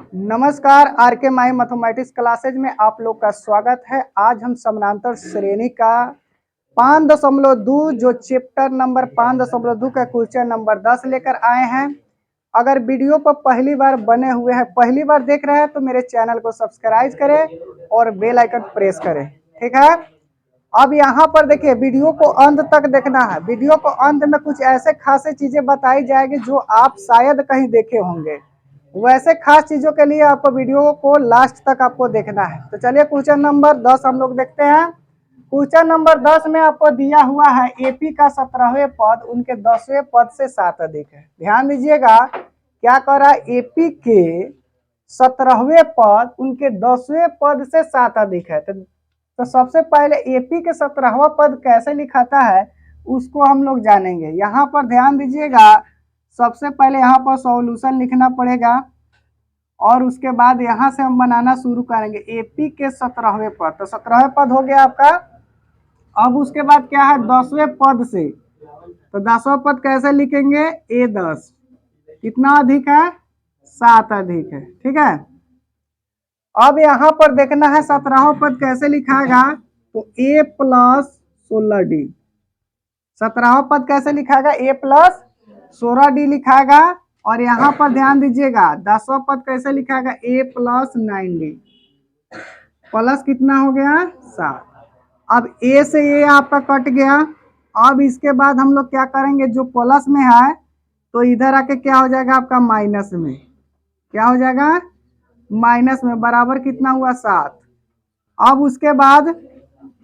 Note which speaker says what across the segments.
Speaker 1: नमस्कार, आर के माई mathematics classes में आप लोग का स्वागत है। आज हम समानांतर श्रेणी का 5.2 जो चैप्टर नंबर 5.2 का क्वेश्चन नंबर 10 लेकर आए हैं। अगर वीडियो पर पहली बार बने हुए हैं, पहली बार देख रहे हैं तो मेरे चैनल को सब्सक्राइब करें और बेल आइकन प्रेस करें, ठीक है। अब यहाँ पर देखिए, वीडियो को अंत तक देखना है। वीडियो को अंत में कुछ ऐसे खासे चीजें बताई जाएगी जो आप शायद कहीं देखे होंगे। वैसे खास चीजों के लिए आपको वीडियो को लास्ट तक आपको देखना है। तो चलिए क्वेश्चन नंबर 10 हम लोग देखते हैं। क्वेश्चन नंबर 10 में आपको दिया हुआ है एपी का 17वें पद उनके 10वें पद से 7 अधिक है। ध्यान दीजिएगा, क्या कर रहा है, एपी के 17वें पद उनके 10वें पद से 7 अधिक है। तो सबसे पहले एपी के 17वां पद कैसे लिखाता है उसको हम लोग जानेंगे। यहाँ पर ध्यान दीजिएगा, सबसे पहले यहाँ पर सॉल्यूशन लिखना पड़ेगा और उसके बाद यहाँ से हम बनाना शुरू करेंगे एपी के 17वें पद। तो 17वें पद हो गया आपका। अब उसके बाद क्या है, 10वें पद से, तो 10वां पद कैसे लिखेंगे, A10 कितना अधिक है, 7 अधिक है, ठीक है। अब यहाँ पर देखना है 17वां पद कैसे लिखाएगा, तो A प्लस 16D। 17वां पद कैसे लिखाएगा, A प्लस 16D लिखाएगा। और यहाँ पर ध्यान दीजिएगा 10वां पद कैसे लिखाएगा, A प्लस 9D प्लस कितना हो गया, 7। अब A से A आपका कट गया। अब इसके बाद हम लोग क्या करेंगे, जो प्लस में है तो इधर आके क्या हो जाएगा आपका माइनस में, क्या हो जाएगा माइनस में, बराबर कितना हुआ 7। अब उसके बाद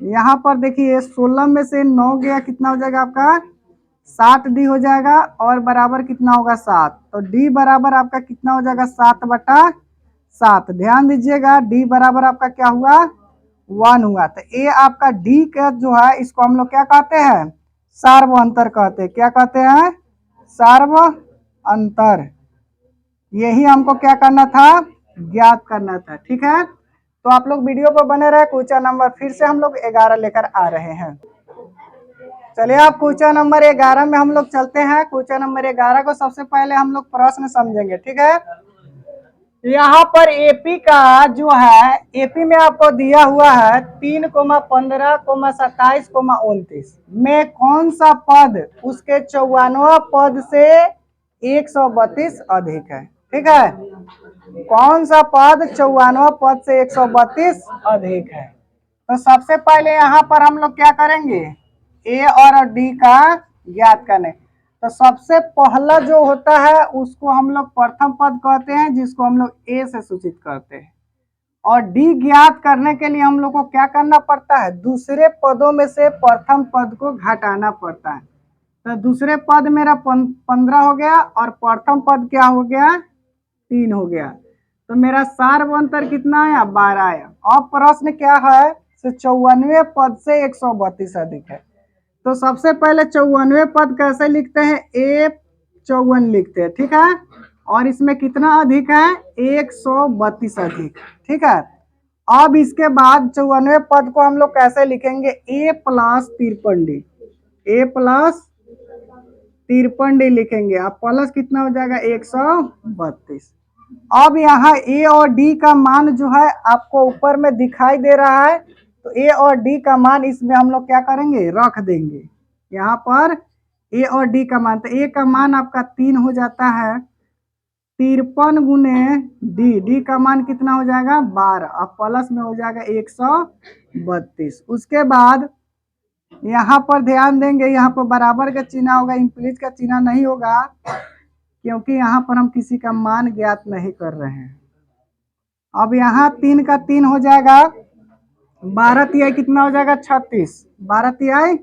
Speaker 1: यहाँ पर देखिए 16 में से 9 गया, कितना हो जाएगा आपका 7D हो जाएगा और बराबर कितना होगा 7। तो D बराबर आपका कितना हो जाएगा 7/7। ध्यान दीजिएगा D बराबर आपका क्या हुआ 1 हुआ। तो ये आपका D का जो है इसको हम लोग क्या कहते हैं, सार्व अंतर कहते हैं। क्या कहते हैं, सार्व अंतर। यही हमको क्या करना था, ज्ञात करना था, ठीक है। तो आप लोग वीडियो पर बने रहे। क्वेश्चन नंबर फिर से हम लोग 11 लेकर आ रहे हैं। चलिए आप क्वेश्चन नंबर 11 में हम लोग चलते हैं। क्वेश्चन नंबर 11 को सबसे पहले हम लोग प्रश्न समझेंगे, ठीक है। यहाँ पर एपी का जो है, एपी में आपको दिया हुआ है 3,15, 27, 29 में कौन सा पद उसके 54वां पद से 132 अधिक है, ठीक है। कौन सा पद 54वां पद से 132 अधिक है। तो सबसे पहले यहाँ पर हम लोग क्या करेंगे, ए और डी का ज्ञात करने। तो सबसे पहला जो होता है उसको हम लोग प्रथम पद कहते हैं, जिसको हम लोग ए से सूचित करते हैं। और डी ज्ञात करने के लिए हम लोग को क्या करना पड़ता है, दूसरे पदों में से प्रथम पद को घटाना पड़ता है। तो दूसरे पद मेरा 15 हो गया और प्रथम पद क्या हो गया, 3 हो गया। तो मेरा सार्व अंतर कितना आया, 12 आया। अब प्रश्न क्या है, 54वें पद से 132 अधिक है। तो सबसे पहले 54वें पद कैसे लिखते हैं, A54 लिखते हैं, ठीक है। और इसमें कितना अधिक है, 132 अधिक, ठीक है। अब इसके बाद 54वें पद को हम लोग कैसे लिखेंगे, A plus 53D, A plus 53D लिखेंगे। अब प्लस कितना हो जाएगा 132। अब यहाँ ए और डी का मान जो है आपको ऊपर में दिखाई दे रहा है। तो ए और डी का मान इसमें हम लोग क्या करेंगे, रख देंगे यहाँ पर ए और डी का मान। तो ए का मान आपका 3 हो जाता है, 53 गुने डी, डी का मान कितना हो जाएगा 12। अब प्लस में हो जाएगा 132। उसके बाद यहाँ पर ध्यान देंगे, यहाँ पर बराबर का चिन्ह होगा, इंप्लीज का चिन्ह नहीं होगा, क्योंकि यहाँ पर हम किसी का मान ज्ञात नहीं कर रहे हैं। अब यहाँ 3 का 3 हो जाएगा, 12 तिहाई कितना हो जाएगा 36, 12 तिहाई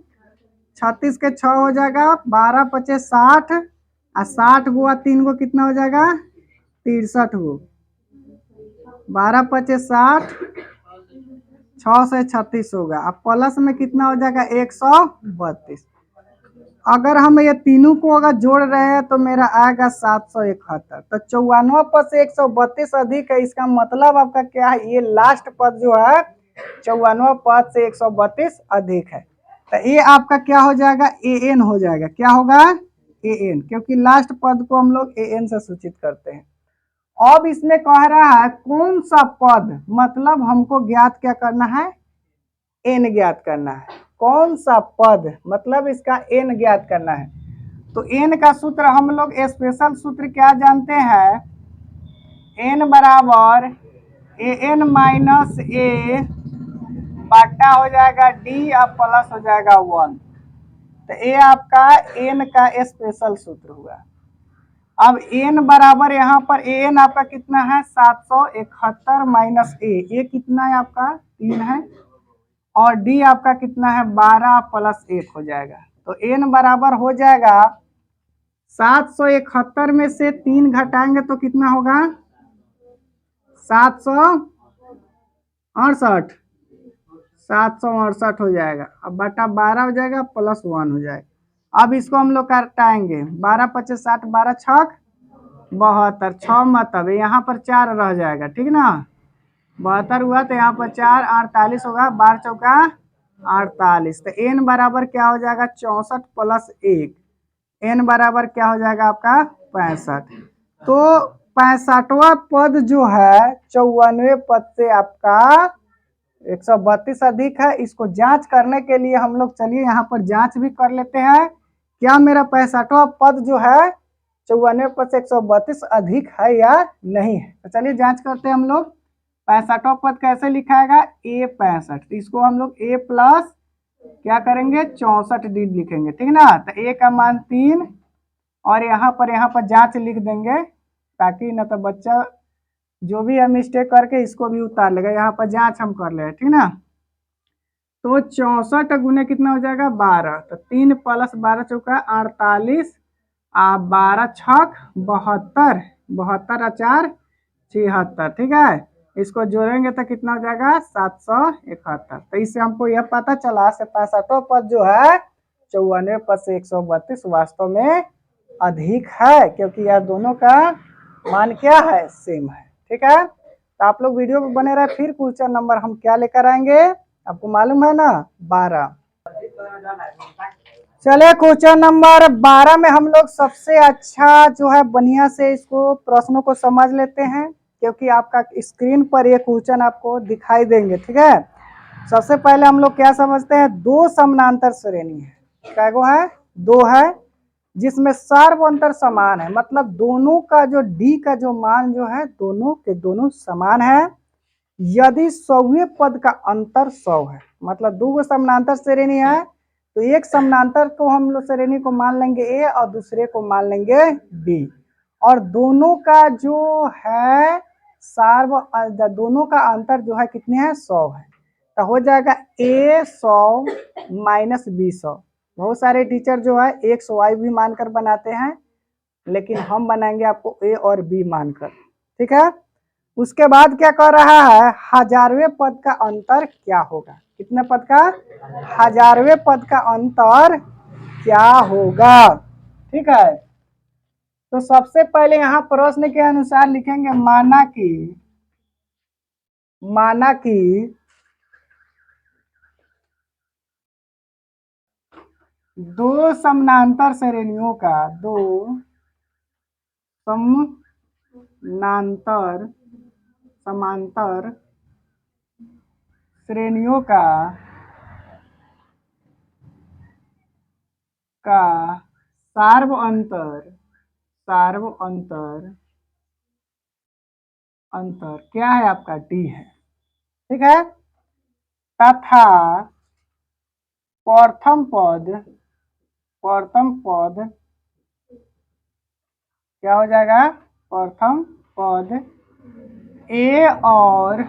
Speaker 1: 36 के 6 हो जाएगा, 12 पचे 60 और 60 गुआ 3 गो कितना हो जाएगा 63 गो, 12 पचे 60, 6 से 36 होगा। अब प्लस में कितना हो जाएगा 132। अगर हम ये तीनों को अगर जोड़ रहे हैं तो मेरा आएगा 771। तो 54वां पद से 132 अधिक है, इसका मतलब आपका क्या है, ये लास्ट पद जो है 54वां पद से 132 अधिक है। तो ये आपका क्या हो जाएगा, AN हो जाएगा। क्या होगा, AN, क्योंकि लास्ट पद को हम लोग AN से सूचित करते हैं। अब इसमें कह रहा है कौन सा पद, मतलब हमको ज्ञात क्या करना है, n ज्ञात करना है। कौन सा पद मतलब इसका n ज्ञात करना है। तो n का सूत्र हम लोग स्पेशल सूत्र क्या जानते हैं, n बराबर an माइनस ए बाटा हो जाएगा d और प्लस हो जाएगा 1। तो ये आपका n का स्पेशल सूत्र हुआ। अब n बराबर यहाँ पर an आपका कितना है 771 माइनस ए कितना है आपका 3 है, और d आपका कितना है 12 प्लस 1 हो जाएगा। तो n बराबर हो जाएगा 771 में से 3 घटाएंगे तो कितना होगा 768, 768 हो जाएगा। अब बटा 12 हो जाएगा प्लस 1 हो जाएगा। अब इसको हम लोग काटाएंगे, 12 पच्चीस 60, 12 छक 72, 6 मतलब यहाँ पर 4 रह जाएगा, ठीक ना, 72 हुआ तो यहाँ पर 4 48 होगा, 12 चौका 48। तो n बराबर क्या हो जाएगा 64 प्लस 1, n बराबर क्या हो जाएगा आपका 65। तो 65वां पद जो है 54वें पद से आपका 132 अधिक है। इसको जांच करने के लिए हम लोग चलिए यहाँ पर जांच भी कर लेते हैं, क्या मेरा 65वां पद जो है 54वें पद से 132 अधिक है या नहीं है। तो चलिए जांच करते हैं हम लोग। 65वां पद कैसे लिखाएगा, a65, तो इसको हम लोग a प्लस क्या करेंगे 64 डी लिखेंगे, ठीक ना। तो a का मान 3 और यहाँ पर जांच लिख देंगे, ताकि न तो बच्चा जो भी है मिस्टेक करके इसको भी उतार लेगा। यहाँ पर जांच हम कर ले, ठीक ना। तो 64 गुने कितना हो जाएगा 12, तो 3 प्लस 12 चौका 48, 12 छक 72, 72 और 4 76, ठीक है। इसको जोड़ेंगे तो कितना हो जाएगा 771। तो इससे हमको यह पता चला से 65वां पद जो है 54वें पद से 132 वास्तव में अधिक है, क्योंकि यह दोनों का मान क्या है सेम है, ठीक है। तो आप लोग वीडियो में बने रहे, फिर क्वेश्चन नंबर हम क्या लेकर आएंगे आपको मालूम है ना 12। चलिए क्वेश्चन नंबर 12 में हम लोग सबसे अच्छा जो है बढ़िया से इसको प्रश्नों को समझ लेते हैं, क्योंकि आपका स्क्रीन पर ये क्वेश्चन आपको दिखाई देंगे, ठीक है। सबसे पहले हम लोग क्या समझते हैं, दो समानांतर श्रेणी है, क्या गो है 2 है, जिसमें सर्व अंतर समान है, मतलब दोनों का जो d का जो मान जो है दोनों के दोनों समान है, यदि 100वें पद का अंतर 100 है। मतलब दो समानांतर श्रेणी है, तो एक समानांतर को हम लोग श्रेणी को मान लेंगे a और दूसरे को मान लेंगे b, और दोनों का जो है सार्व दोनों का अंतर जो है कितने हैं 100 है। तो हो जाएगा a 100 माइनस b 100। बहुत सारे टीचर जो है x y भी मानकर बनाते हैं, लेकिन हम बनाएंगे आपको a और b मानकर, ठीक है। उसके बाद क्या कर रहा है, 1000वें पद का अंतर क्या होगा, कितने पद का 1000वें पद का अंतर क्या होगा, ठीक है। तो सबसे पहले यहाँ प्रश्न के अनुसार लिखेंगे, माना कि दो समानांतर श्रेणियों का, दो समांतर श्रेणियों का सार्व अंतर क्या है आपका d है, ठीक है। तथा प्रथम पद क्या हो जाएगा, प्रथम पद a और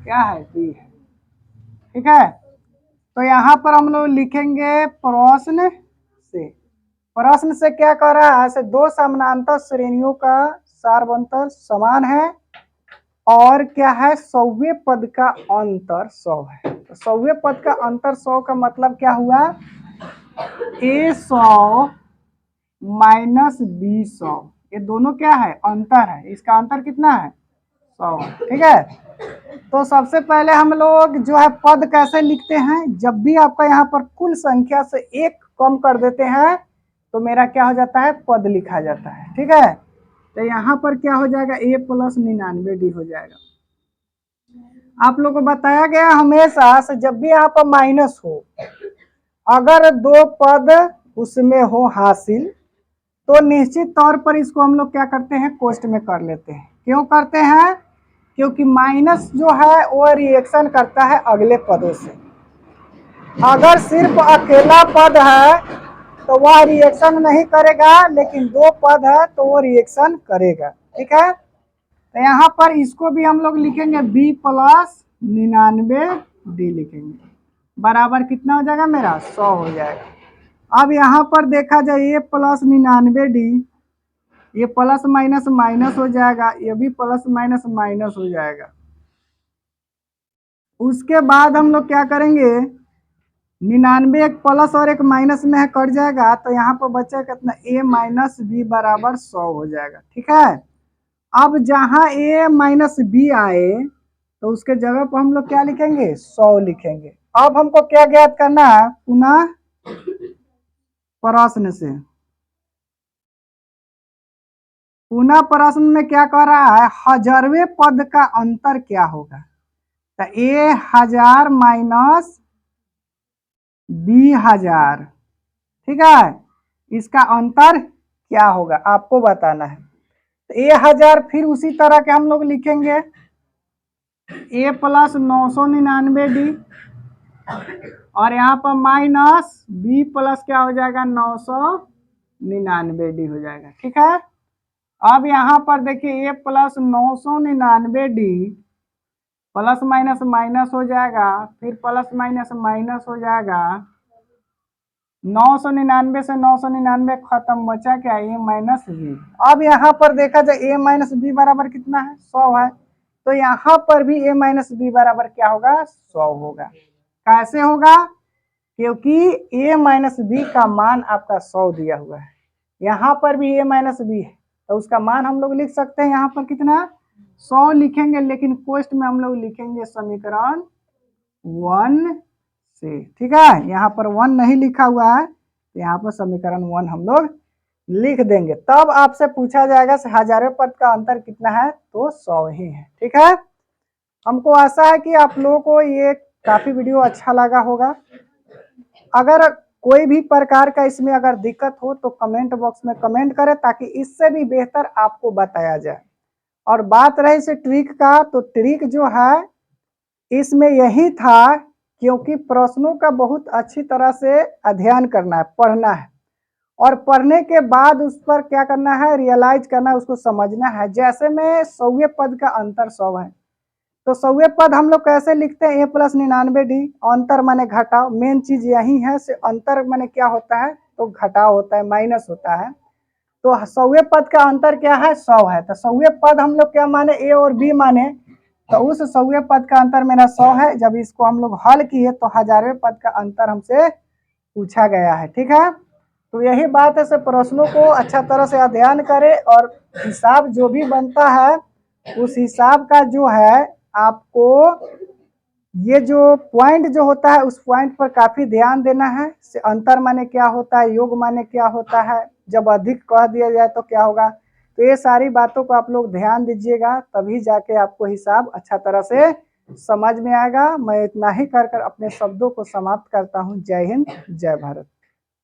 Speaker 1: क्या है b है, ठीक है। तो यहाँ पर हम लोग लिखेंगे प्रश्न से क्या कर रहा है, दो समानांतर श्रेणियों का सार्व अंतर समान है, और क्या है 100वें पद का अंतर 100 है। तो 100वें पद का अंतर 100 का मतलब क्या हुआ, a 100 माइनस b 100, ये दोनों क्या है अंतर है, इसका अंतर कितना है 100, ठीक है। तो सबसे पहले हम लोग जो है पद कैसे लिखते हैं, जब भी आपका यहाँ पर कुल संख्या से एक कम कर देते हैं तो मेरा क्या हो जाता है पद लिखा जाता है, ठीक है। तो यहाँ पर क्या हो जाएगा, a प्लस 99d हो जाएगा। आप लोग को बताया गया हमेशा से जब भी यहाँ पर माइनस हो, अगर दो पद उसमें हो हासिल, तो निश्चित तौर पर इसको हम लोग क्या करते हैं, कोष्ट में कर लेते हैं। क्यों करते हैं? क्योंकि माइनस जो है वो रिएक्शन करता है अगले पदों से। अगर सिर्फ अकेला पद है तो वह रिएक्शन नहीं करेगा, लेकिन दो पद है तो वो रिएक्शन करेगा। ठीक है, तो यहाँ पर इसको भी हम लोग लिखेंगे b प्लस 99d लिखेंगे, बराबर कितना हो जाएगा मेरा, 100 हो जाएगा। अब यहाँ पर देखा जाए a प्लस 99d, ये प्लस माइनस माइनस हो जाएगा, ये भी प्लस माइनस माइनस हो जाएगा। उसके बाद हम लोग क्या करेंगे, 99 एक प्लस और एक माइनस में है, कट जाएगा, तो यहाँ पर बचा कितना, a माइनस बी बराबर 100 हो जाएगा। ठीक है, अब जहाँ a माइनस बी आए तो उसके जगह पर हम लोग क्या लिखेंगे, 100 लिखेंगे। अब हमको क्या ज्ञात करना है, पुनः प्रश्न से, पुनः प्रश्न में क्या कह रहा है, हजारवें पद का अंतर क्या होगा। तो a 1000 माइनस b 1000, ठीक है, इसका अंतर क्या होगा आपको बताना है। तो a 1000 फिर उसी तरह के हम लोग लिखेंगे, a प्लस 999d, और यहाँ पर माइनस b प्लस क्या हो जाएगा, 999d हो जाएगा। ठीक है, अब यहाँ पर देखिए a plus 999d plus minus minus हो जाएगा, फिर प्लस माइनस माइनस हो जाएगा, 999 से 999 खत्म, बचा क्या, a माइनस बी। अब यहाँ पर देखा जाए a माइनस बी बराबर कितना है, 100 है, तो यहाँ पर भी a माइनस बी बराबर क्या होगा, 100 होगा। कैसे होगा, क्योंकि a माइनस बी का मान आपका 100 दिया हुआ है, यहाँ पर भी a माइनस बी है, तो उसका मान हम लोग लिख सकते हैं, यहाँ पर कितना, 100 लिखेंगे, लेकिन कोष्ट में हम लोग लिखेंगे समीकरण 1 से। ठीक है, यहाँ पर 1 नहीं लिखा हुआ है, तो यहाँ पर समीकरण 1 हम लोग लिख देंगे। तब आपसे पूछा जाएगा हजारों पद का अंतर कितना है, तो 100 ही है। ठीक है, हमको आशा है कि आप लोगों को ये काफी वीडियो अच्छा लगा होगा। अगर कोई भी प्रकार का इसमें अगर दिक्कत हो तो कमेंट बॉक्स में कमेंट करें, ताकि इससे भी बेहतर आपको बताया जाए। और बात रही से ट्रिक का, तो ट्रिक जो है इसमें यही था, क्योंकि प्रश्नों का बहुत अच्छी तरह से अध्ययन करना है, पढ़ना है, और पढ़ने के बाद उस पर क्या करना है, रियलाइज करना है, उसको समझना है। जैसे में 100वें पद का अंतर 100 है, तो 100वें पद हम लोग कैसे लिखते हैं, a प्लस 99d, अंतर माने घटाव, मेन चीज यही है से, अंतर माने क्या होता है, तो घटाव होता है, माइनस होता है। तो 100वें पद का अंतर क्या है, 100 है, तो 100वें पद हम लोग क्या माने, a और b माने, तो उस 100वें पद का अंतर मेरा 100 है। जब इसको हम लोग हल किए तो हजारवें पद का अंतर हमसे पूछा गया है। ठीक है, तो यही बात है, से प्रश्नों को अच्छा तरह से अध्ययन करें, और हिसाब जो भी बनता है उस हिसाब का जो है आपको ये जो पॉइंट जो होता है उस पॉइंट पर काफी ध्यान देना है। से अंतर माने क्या होता है, योग माने क्या होता है, जब अधिक कह दिया जाए तो क्या होगा, तो ये सारी बातों को आप लोग ध्यान दीजिएगा, तभी जाके आपको हिसाब अच्छा तरह से समझ में आएगा। मैं इतना ही कर अपने शब्दों को समाप्त करता हूँ। जय हिंद, जय भारत।